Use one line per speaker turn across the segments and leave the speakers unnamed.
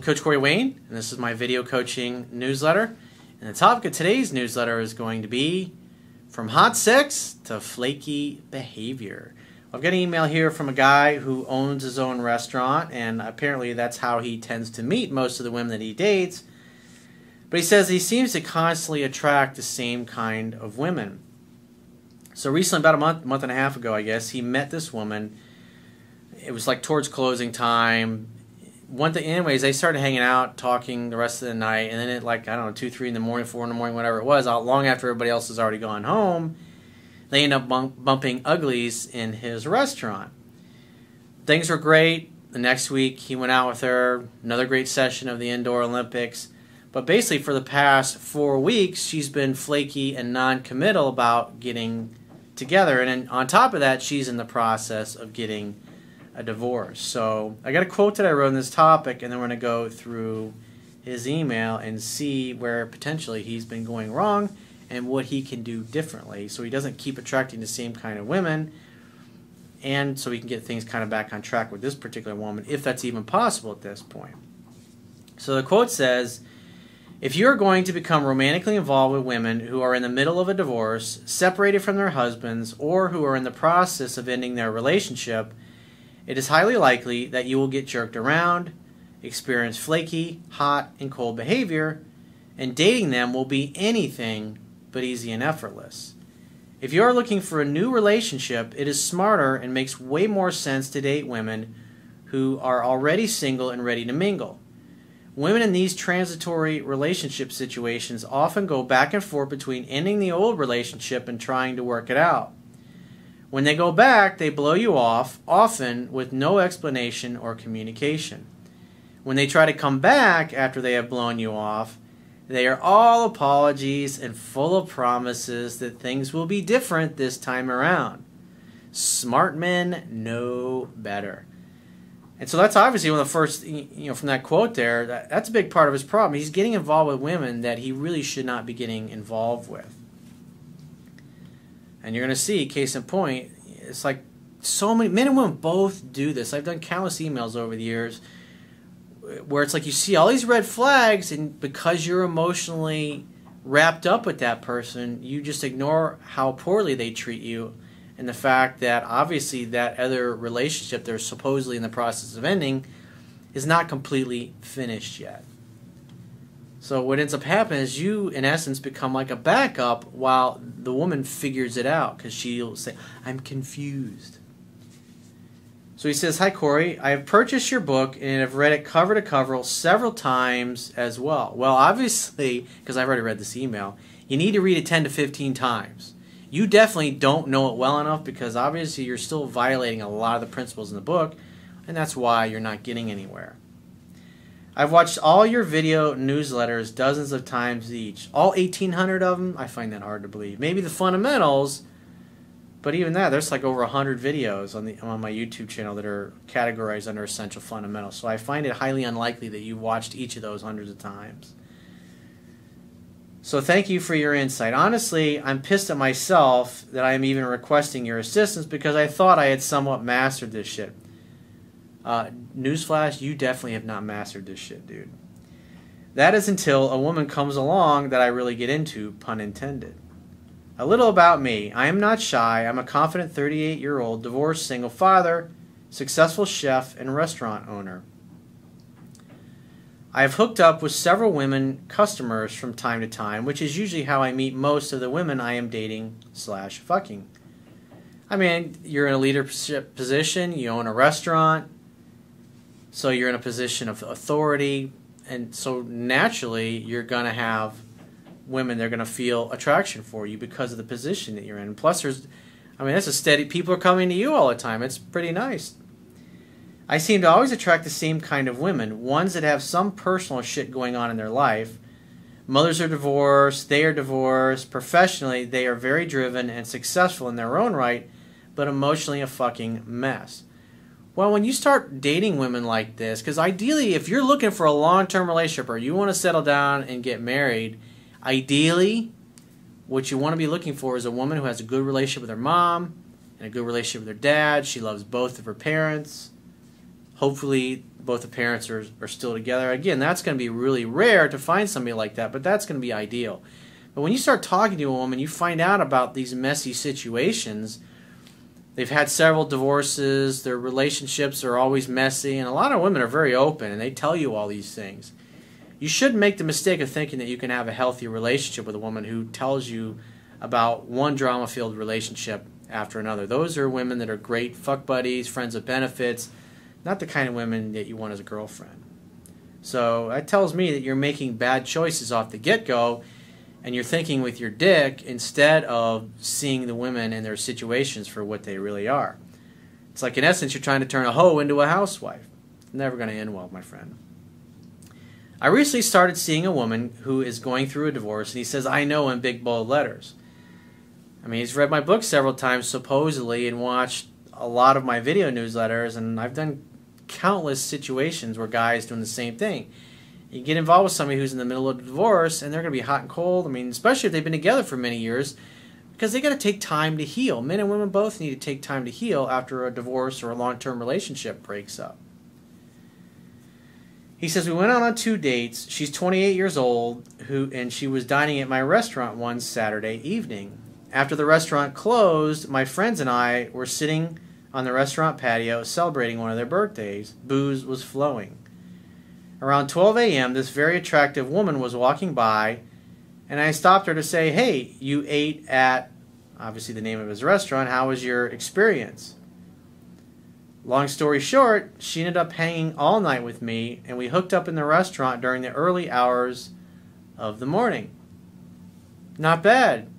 Coach Corey Wayne, and this is my video coaching newsletter. And the topic of today's newsletter is going to be from hot sex to flaky behavior. I've got an email here from a guy who owns his own restaurant, and apparently that's how he tends to meet most of the women that he dates. But he says he seems to constantly attract the same kind of women. So recently, about a month and a half ago, I guess, he met this woman. It was like towards closing time. Anyways, they started hanging out, talking the rest of the night, and then at like, I don't know, 2, 3 in the morning, 4 in the morning, whatever it was, long after everybody else has already gone home, they end up bumping uglies in his restaurant. Things were great. The next week, he went out with her, another great session of the Indoor Olympics. But basically, for the past 4 weeks, she's been flaky and non-committal about getting together. And then on top of that, she's in the process of getting a divorce. So I got a quote that I wrote on this topic, and then we're going to go through his email and see where potentially he's been going wrong and what he can do differently so he doesn't keep attracting the same kind of women, and so we can get things kind of back on track with this particular woman, if that's even possible at this point. So the quote says, "If you are going to become romantically involved with women who are in the middle of a divorce, separated from their husbands, or who are in the process of ending their relationship, it is highly likely that you will get jerked around, experience flaky, hot, and cold behavior, and dating them will be anything but easy and effortless. If you are looking for a new relationship, it is smarter and makes way more sense to date women who are already single and ready to mingle. Women in these transitory relationship situations often go back and forth between ending the old relationship and trying to work it out. When they go back, they blow you off, often with no explanation or communication. When they try to come back after they have blown you off, they are all apologies and full of promises that things will be different this time around. Smart men know better." And so that's obviously one of the first, from that quote there, that's a big part of his problem. He's getting involved with women that he really should not be getting involved with. And you're going to see, case in point, it's like so many men and women both do this. I've done countless emails over the years where it's like you see all these red flags, and because you're emotionally wrapped up with that person, you just ignore how poorly they treat you and the fact that obviously that other relationship they're supposedly in the process of ending is not completely finished yet. So what ends up happening is you, in essence, become like a backup while the woman figures it out, because she'll say, "I'm confused." So he says, "Hi Corey, I have purchased your book and have read it cover to cover several times as well." Well, obviously, because I've already read this email, you need to read it 10 to 15 times. You definitely don't know it well enough, because obviously you're still violating a lot of the principles in the book, and that's why you're not getting anywhere. "I've watched all your video newsletters dozens of times each. All 1,800 of them? I find that hard to believe. Maybe the fundamentals, but even that, there's like over 100 videos on my YouTube channel that are categorized under essential fundamentals. So I find it highly unlikely that you watched each of those hundreds of times. So thank you for your insight. Honestly, I'm pissed at myself that I am even requesting your assistance, because I thought I had somewhat mastered this shit." Newsflash, you definitely have not mastered this shit, dude. "That is until a woman comes along that I really get into, pun intended. A little about me. I am not shy. I'm a confident 38-year-old divorced single father, successful chef, and restaurant owner. I have hooked up with several women customers from time to time, which is usually how I meet most of the women I am dating/fucking. I mean, you're in a leadership position, you own a restaurant, so you're in a position of authority, and so naturally you're going to have women that are going to feel attraction for you because of the position that you're in. Plus, that's a steady, people are coming to you all the time. It's pretty nice. I seem to always attract the same kind of women, ones that have some personal shit going on in their life. Mothers are divorced, they are divorced. Professionally, they are very driven and successful in their own right, but emotionally a fucking mess. Well, when you start dating women like this, because ideally, if you're looking for a long-term relationship or you want to settle down and get married, ideally, what you want to be looking for is a woman who has a good relationship with her mom and a good relationship with her dad. She loves both of her parents. Hopefully both the parents are still together. Again, that's going to be really rare to find somebody like that, but that's going to be ideal. But when you start talking to a woman, you find out about these messy situations. They've had several divorces, their relationships are always messy, and a lot of women are very open, and they tell you all these things. You shouldn't make the mistake of thinking that you can have a healthy relationship with a woman who tells you about one drama-filled relationship after another. Those are women that are great fuck buddies, friends with benefits, not the kind of women that you want as a girlfriend. So that tells me that you're making bad choices off the get-go, and you're thinking with your dick instead of seeing the women and their situations for what they really are. It's like, in essence, you're trying to turn a hoe into a housewife. It's never going to end well, my friend. I recently started seeing a woman who is going through a divorce, and he says, I know, in big bold letters. I mean, he's read my book several times, supposedly, and watched a lot of my video newsletters, and I've done countless situations where guys doing the same thing. You get involved with somebody who's in the middle of a divorce, and they're going to be hot and cold. I mean, especially if they've been together for many years, because they got to take time to heal. Men and women both need to take time to heal after a divorce or a long-term relationship breaks up. He says, we went out on 2 dates. She's 28 years old, and she was dining at my restaurant one Saturday evening. After the restaurant closed, my friends and I were sitting on the restaurant patio celebrating one of their birthdays. Booze was flowing. Around 12 a.m., this very attractive woman was walking by, and I stopped her to say, hey, you ate at, obviously the name of his restaurant, how was your experience? Long story short, she ended up hanging all night with me, and we hooked up in the restaurant during the early hours of the morning. Not bad.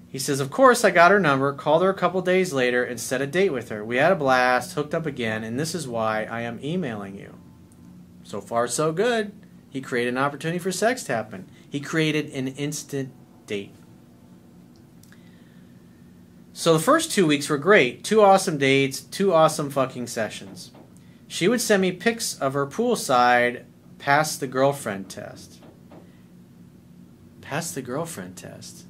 He says, of course, I got her number, called her a couple days later, and set a date with her. We had a blast, hooked up again, and this is why I am emailing you. So far, so good. He created an opportunity for sex to happen. He created an instant date. So the first 2 weeks were great. 2 awesome dates, 2 awesome fucking sessions. She would send me pics of her poolside, pass the girlfriend test. Pass the girlfriend test.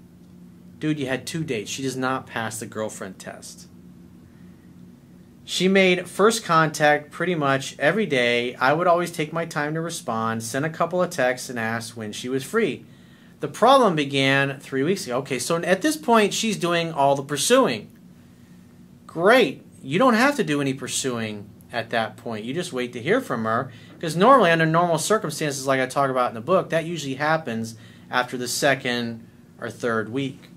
Dude, you had 2 dates. She does not pass the girlfriend test. She made first contact pretty much every day. I would always take my time to respond, send a couple of texts, and ask when she was free. The problem began 3 weeks ago. Okay, so at this point, she's doing all the pursuing. Great. You don't have to do any pursuing at that point. You just wait to hear from her. Because normally, under normal circumstances, like I talk about in the book, that usually happens after the 2nd or 3rd week.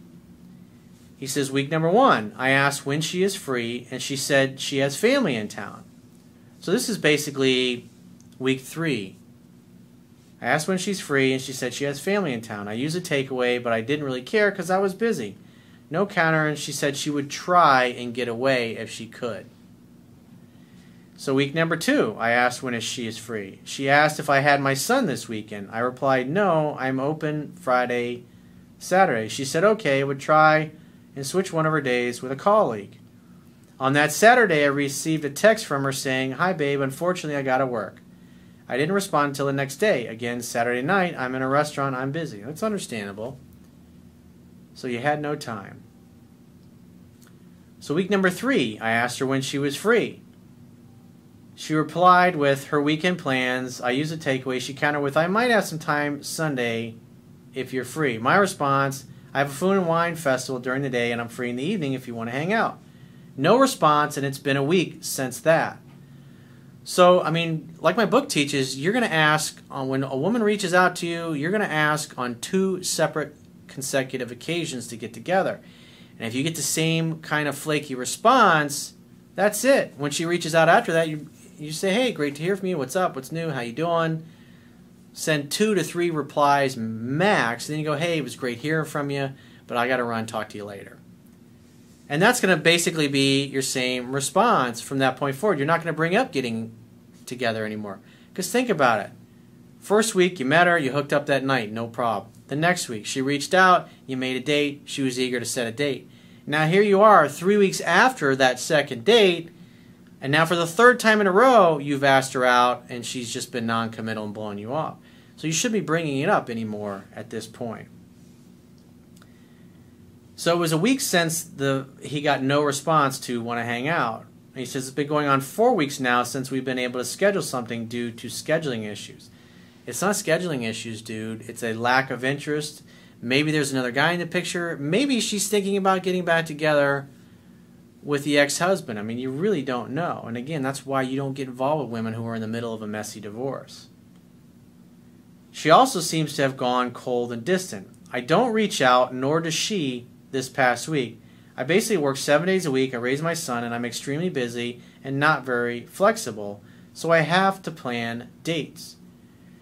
He says, week number 1, I asked when she is free, and she said she has family in town. So this is basically week 3. I asked when she's free, and she said she has family in town. I used a takeaway, but I didn't really care because I was busy. No counter, and she said she would try and get away if she could. So week number 2, I asked when she is free. She asked if I had my son this weekend. I replied, no, I'm open Friday, Saturday. She said, okay, would try and switch one of her days with a colleague. On that Saturday, I received a text from her saying, hi babe, unfortunately I gotta work. I didn't respond until the next day. Again, Saturday night, I'm in a restaurant, I'm busy. That's understandable. So you had no time. So week number 3, I asked her when she was free. She replied with her weekend plans. I used a takeaway. She countered with, I might have some time Sunday if you're free. My response, I have a food and wine festival during the day and I'm free in the evening if you want to hang out. No response, and it's been a week since that. So, I mean, like my book teaches, you're going to ask, when a woman reaches out to you, you're going to ask on 2 separate consecutive occasions to get together. And if you get the same kind of flaky response, that's it. When she reaches out after that, you say, hey, great to hear from you. What's up? What's new? How you doing? Send 2 to 3 replies max. Then you go, hey, it was great hearing from you, but I got to run. Talk to you later. And that's going to basically be your same response from that point forward. You're not going to bring up getting together anymore. Because think about it. First week, you met her, you hooked up that night, no problem. The next week, she reached out, you made a date, she was eager to set a date. Now here you are 3 weeks after that second date, and now for the 3rd time in a row, you've asked her out, and she's just been non-committal and blowing you off. So you shouldn't be bringing it up anymore at this point. So it was a week since he got no response to want to hang out. And he says it's been going on 4 weeks now since we've been able to schedule something due to scheduling issues. It's not scheduling issues, dude. It's a lack of interest. Maybe there's another guy in the picture. Maybe she's thinking about getting back together with the ex-husband. I mean, you really don't know. And again, that's why you don't get involved with women who are in the middle of a messy divorce. She also seems to have gone cold and distant. I don't reach out, nor does she, this past week. I basically work 7 days a week. I raise my son, and I'm extremely busy and not very flexible, so I have to plan dates.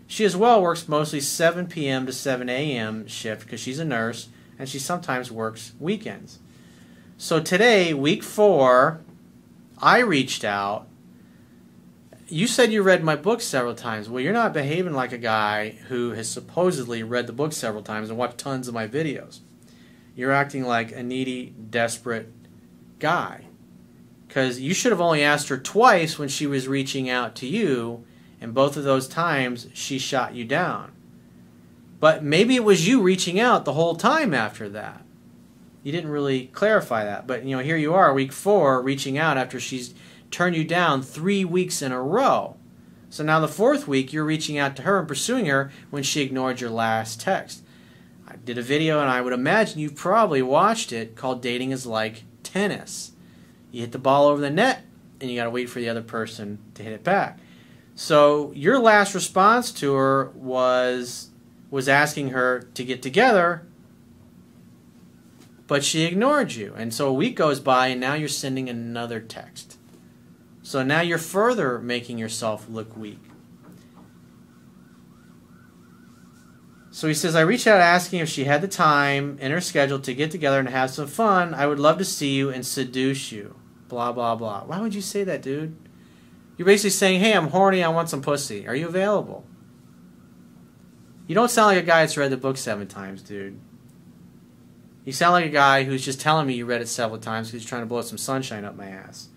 She as well works mostly 7 p.m. to 7 a.m. shift because she's a nurse, and she sometimes works weekends. So today, week 4, I reached out. You said you read my book several times. Well, you're not behaving like a guy who has supposedly read the book several times and watched tons of my videos. You're acting like a needy, desperate guy. Because you should have only asked her twice when she was reaching out to you, and both of those times she shot you down. But maybe it was you reaching out the whole time after that. You didn't really clarify that. But here you are, week 4, reaching out after she's turned you down 3 weeks in a row. So now the 4th week, you're reaching out to her and pursuing her when she ignored your last text. I did a video, and I would imagine you've probably watched it, called Dating is Like Tennis. You hit the ball over the net, and you got to wait for the other person to hit it back. So your last response to her was asking her to get together, but she ignored you. And so a week goes by, and now you're sending another text. So now you're further making yourself look weak. So he says, I reached out asking if she had the time in her schedule to get together and have some fun. I would love to see you and seduce you. Blah, blah, blah. Why would you say that, dude? You're basically saying, hey, I'm horny, I want some pussy. Are you available? You don't sound like a guy that's read the book 7 times, dude. You sound like a guy who's just telling me you read it several times because he's trying to blow some sunshine up my ass.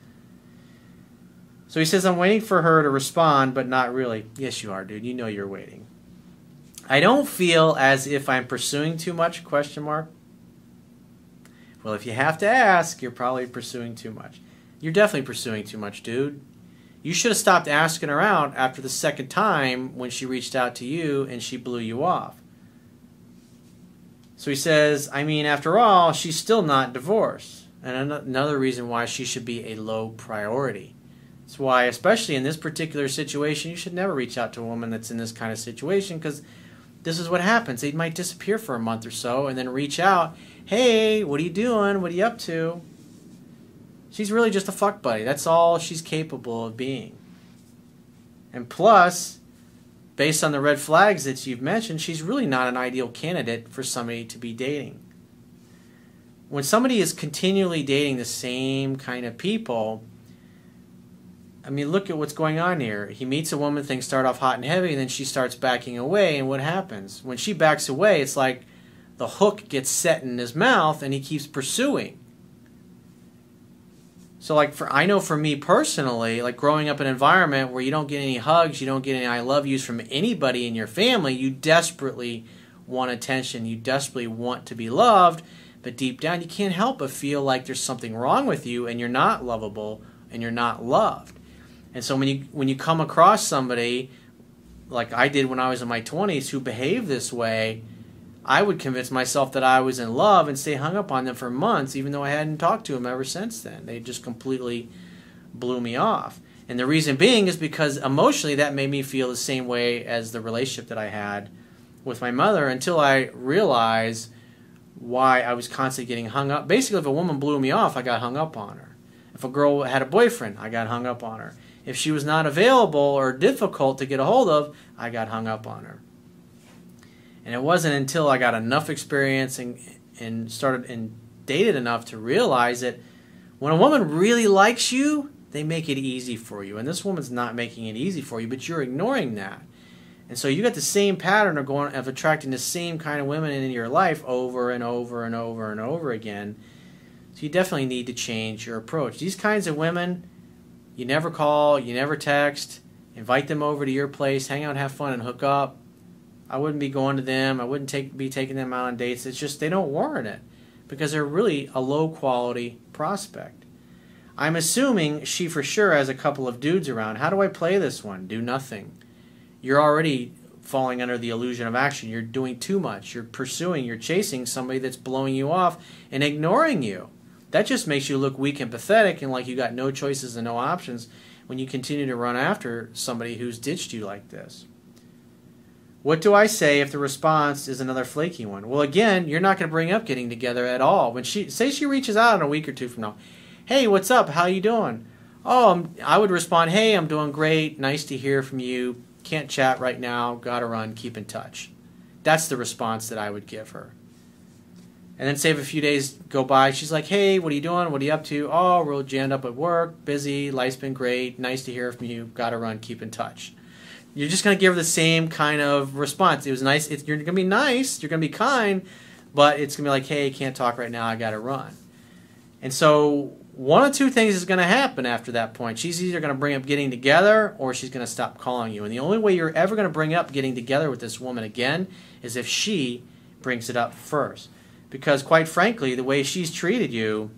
So he says, I'm waiting for her to respond, but not really. Yes, you are, dude. You know you're waiting. I don't feel as if I'm pursuing too much, question mark. Well, if you have to ask, you're probably pursuing too much. You're definitely pursuing too much, dude. You should have stopped asking her out after the 2nd time when she reached out to you and she blew you off. So he says, I mean, after all, she's still not divorced. And another reason why she should be a low priority. That's why, especially in this particular situation, you should never reach out to a woman that's in this kind of situation, because this is what happens. They might disappear for a month or so and then reach out. Hey, what are you doing? What are you up to? She's really just a fuck buddy. That's all she's capable of being. And plus, based on the red flags that you've mentioned, she's really not an ideal candidate for somebody to be dating. When somebody is continually dating the same kind of people, I mean, look at what's going on here. He meets a woman, things start off hot and heavy, and then she starts backing away, and what happens? When she backs away, it's like the hook gets set in his mouth, and he keeps pursuing. So, I know for me personally, like growing up in an environment where you don't get any hugs, you don't get any I love yous from anybody in your family, you desperately want attention, you desperately want to be loved, but deep down you can't help but feel like there's something wrong with you, and you're not lovable, and you're not loved. And so when you come across somebody, like I did when I was in my 20s, who behaved this way, I would convince myself that I was in love and stay hung up on them for months, even though I hadn't talked to them ever since then. They just completely blew me off. And the reason being is because emotionally that made me feel the same way as the relationship that I had with my mother, until I realized why I was constantly getting hung up. Basically, if a woman blew me off, I got hung up on her. If a girl had a boyfriend, I got hung up on her. If she was not available or difficult to get a hold of, I got hung up on her. And it wasn't until I got enough experience and started and dated enough to realize that when a woman really likes you, they make it easy for you. And this woman's not making it easy for you, but you're ignoring that. And so you got the same pattern of attracting the same kind of women into your life over and over and over and over again. So you definitely need to change your approach. These kinds of women, you never call, you never text, invite them over to your place, hang out, have fun, and hook up. I wouldn't be going to them. I wouldn't be taking them out on dates. It's just they don't warrant it. because they're really a low quality prospect. I'm assuming she for sure has a couple of dudes around. How do I play this one? Do nothing. You're already falling under the illusion of action. You're doing too much. You're pursuing, you're chasing somebody that's blowing you off and ignoring you. That just makes you look weak and pathetic and like you got no choices and no options when you continue to run after somebody who's ditched you like this. What do I say if the response is another flaky one? Well, again, you're not going to bring up getting together at all. When say she reaches out in a week or two from now, hey, what's up? How you doing? Oh, I would respond, hey, I'm doing great. Nice to hear from you. Can't chat right now. Gotta run. Keep in touch. That's the response that I would give her. And then say if a few days go by, she's like, hey, what are you doing? What are you up to? Oh, real jammed up at work. Busy. Life's been great. Nice to hear from you. Gotta run. Keep in touch. You're just going to give her the same kind of response. It was nice. You're going to be nice. You're going to be kind. But it's going to be like, hey, can't talk right now. I got to run. And so one of two things is going to happen after that point. She's either going to bring up getting together or she's going to stop calling you. And the only way you're ever going to bring up getting together with this woman again is if she brings it up first. Because quite frankly, the way she's treated you,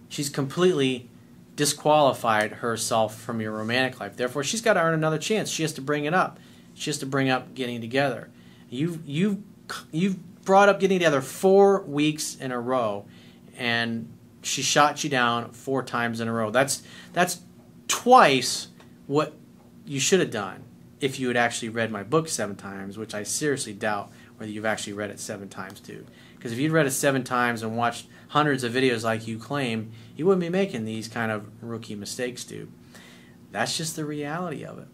she's completely disqualified herself from your romantic life. Therefore, she's got to earn another chance. She has to bring it up. She has to bring up getting together. You've brought up getting together 4 weeks in a row, and she shot you down 4 times in a row. That's twice what you should have done if you had actually read my book 7 times, which I seriously doubt whether you've actually read it 7 times, dude. Because if you'd read it 7 times and watched hundreds of videos like you claim, you wouldn't be making these kind of rookie mistakes, dude. That's just the reality of it.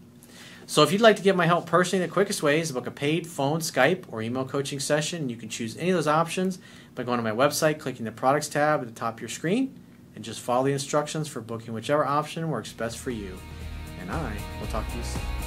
So if you'd like to get my help personally, the quickest way is to book a paid phone, Skype, or email coaching session. You can choose any of those options by going to my website, clicking the products tab at the top of your screen, and just follow the instructions for booking whichever option works best for you. And I will talk to you soon.